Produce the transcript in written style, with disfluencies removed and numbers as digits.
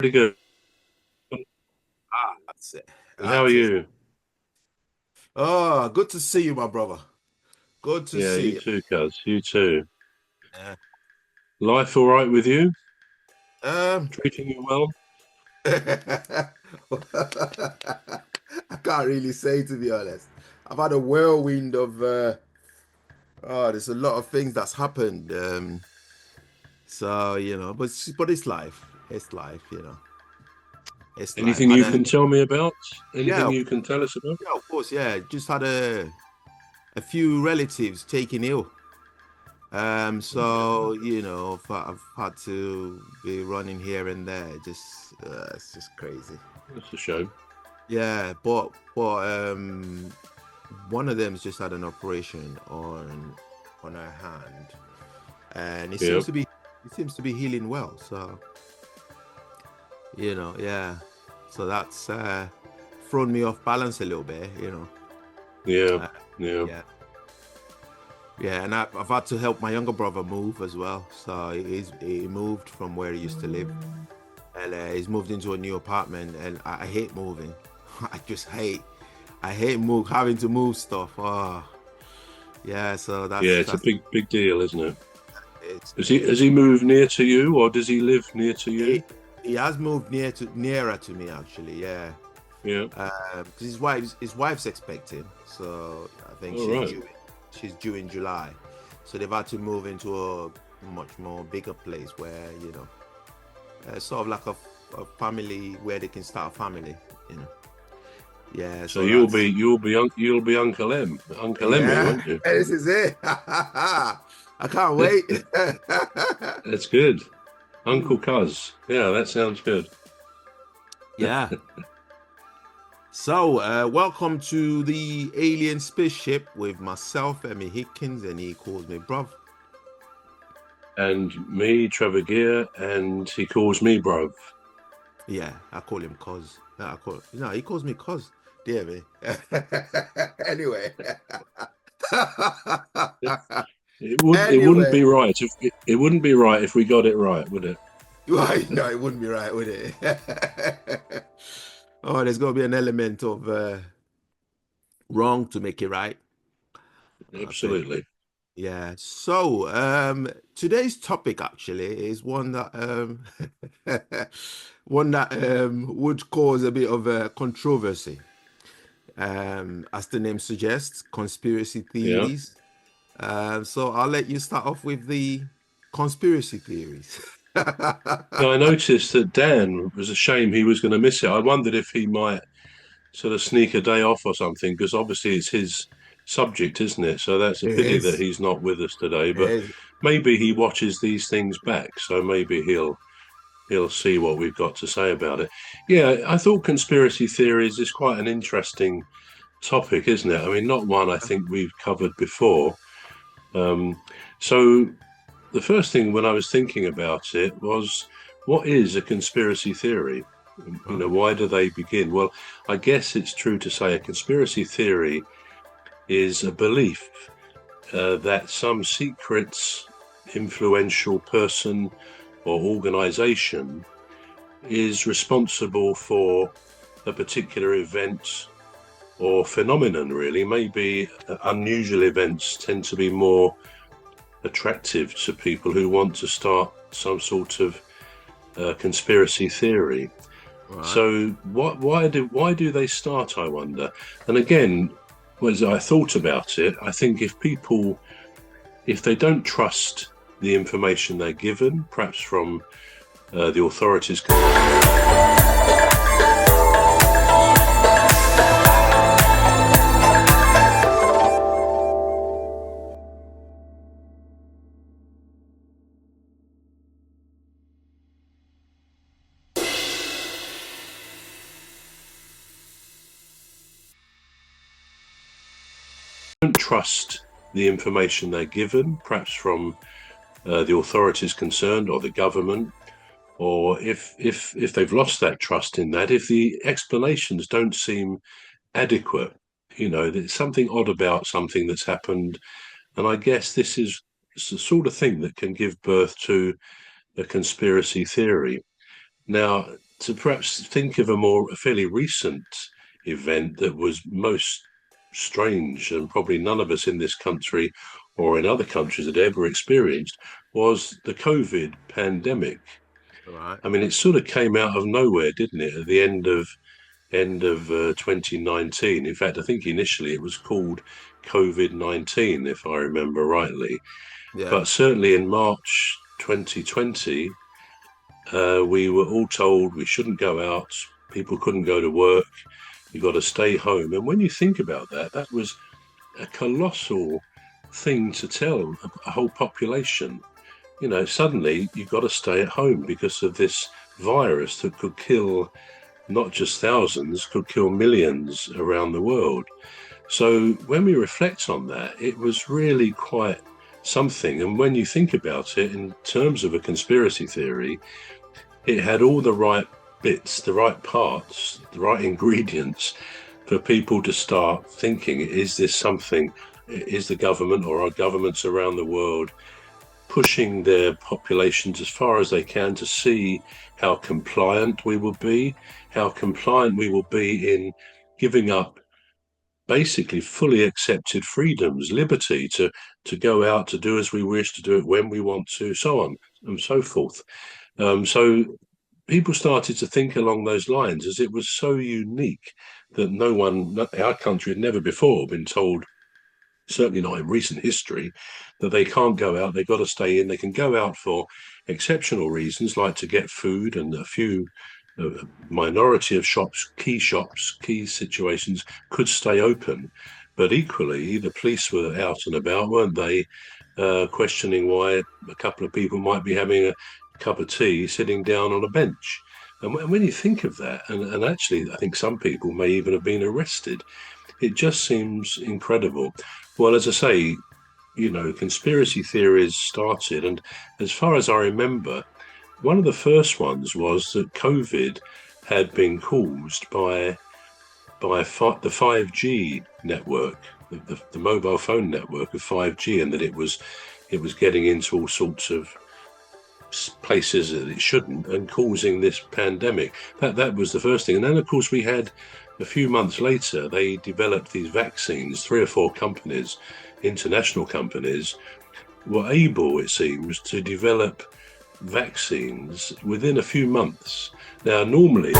Pretty good. Ah, that's it. How are That is. you? Oh, good to see you, my brother. Good to Yeah, you see you. too, cuz. You too. Yeah. Life all right with you? Um, Treating you well? I can't really say to be honest. I've had a whirlwind of there's a lot of things that's happened. So but it's life. It's life, It's life. Anything Had you a can tell me about? yeah, Anything you can tell us about? yeah, of course, yeah. Just had a few relatives taken ill. So I've had to be running here and there. Just it's just crazy. That's a shame. Yeah, but one of them's just had an operation on her hand, and Yeah. it seems to be healing well. So yeah. So that's thrown me off balance a little bit. Yeah. Uh, Yeah. yeah, yeah, and I've had to help my younger brother move as well. So he moved from where he used to live. And he's moved into a new apartment, and I hate moving. I just I hate having to move stuff. Oh, yeah. So Yeah, it's a that's big deal, isn't it? it's Has it's he moved near to you or does he live near to you? he, he has moved nearer to me actually. Yeah, Yeah. because his wife's expecting, so I think All right. she's due in July. So they've had to move into a much more bigger place where sort of like a family where they can start a family. You know. Yeah, So so that's you'll be Uncle M, Uncle Emmy, yeah, won't you? this is it. I can't wait. That's good. Uncle Cuz. Yeah, that sounds good. Yeah. So, welcome to the Alien Spaceship with myself, Emmy Hikins, and he calls me bruv. And me, Trevor Gear, and he calls me bro. Yeah, I call him cuz. No, he calls me cuz. Dear me. Anyway. It wouldn't Anyway. be right if it wouldn't be right if we got it right, would it? Why? No, it wouldn't be right, would it? Oh, there's got to be an element of wrong to make it right, I think. Absolutely. Yeah. So, today's topic actually is one that one that would cause a bit of a controversy. As the name suggests, conspiracy Yeah. theories. So I'll let you start off with the conspiracy theories. Yeah, I noticed that Dan was a shame he was going to miss it. I wondered if he might sort of sneak a day off or something, because obviously it's his subject, isn't it? So that's a It pity that is. he's not with us today. It But is. maybe he watches these things back, so maybe he'll see what we've got to say about it. Yeah, I thought conspiracy theories is quite an interesting topic, isn't it? I mean, not one I think we've covered before. Um, so the first thing when I was thinking about it was, what is a conspiracy theory? Right. Why do they begin? Well, I guess it's true to say a conspiracy theory is a belief that some secret, influential person or organization is responsible for a particular event or phenomenon, really. Maybe unusual events tend to be more attractive to people who want to start some sort of conspiracy theory. Right. So why do they start? I wonder. And again, as I thought about it, I think if they don't trust the information they're given, perhaps from the authorities, don't trust the information they're given, perhaps from the authorities concerned or the government, or if they've lost that trust in that, if the explanations don't seem adequate, there's something odd about something that's happened. And I guess this is the sort of thing that can give birth to a conspiracy theory. Now, to perhaps think of a fairly recent event that was most strange, and probably none of us in this country or in other countries had ever experienced, was the COVID pandemic. Right. I mean, it sort of came out of nowhere, didn't it? At the end of 2019. In fact, I think initially it was called COVID-19, if I remember rightly. Yeah. But certainly in March 2020, we were all told we shouldn't go out. People couldn't go to work. You got to stay home. And when you think about that, that was a colossal thing to tell a whole population. You know, suddenly you've got to stay at home because of this virus that could kill not just thousands, could kill millions around the world. So when we reflect on that, it was really quite something. And when you think about it in terms of a conspiracy theory, it had all the right bits, the right parts, the right ingredients for people to start thinking, is this something, is the government or our governments around the world pushing their populations as far as they can to see how compliant we will be, how compliant we will be in giving up basically fully accepted freedoms, liberty to go out, to do as we wish, to do it when we want to, so on and so forth. So people started to think along those lines, as it was so unique that no one, our country had never before been told, certainly not in recent history, that they can't go out, they've got to stay in. They can go out for exceptional reasons, like to get food, and a few minority of shops, key situations could stay open. But equally, the police were out and about, weren't they, questioning why a couple of people might be having a cup of tea sitting down on a bench. And when you think of that, and actually I think some people may even have been arrested, it just seems incredible. Well, as I say, you know, conspiracy theories started, and as far as I remember, one of the first ones was that COVID had been caused by the 5G network, the mobile phone network of 5G, and that it was getting into all sorts of places that it shouldn't and causing this pandemic. That was the first thing. And then, of course, we had a few months later, they developed these vaccines. 3 or 4 companies, international companies, were able, it seems, to develop vaccines within a few months. Now, normally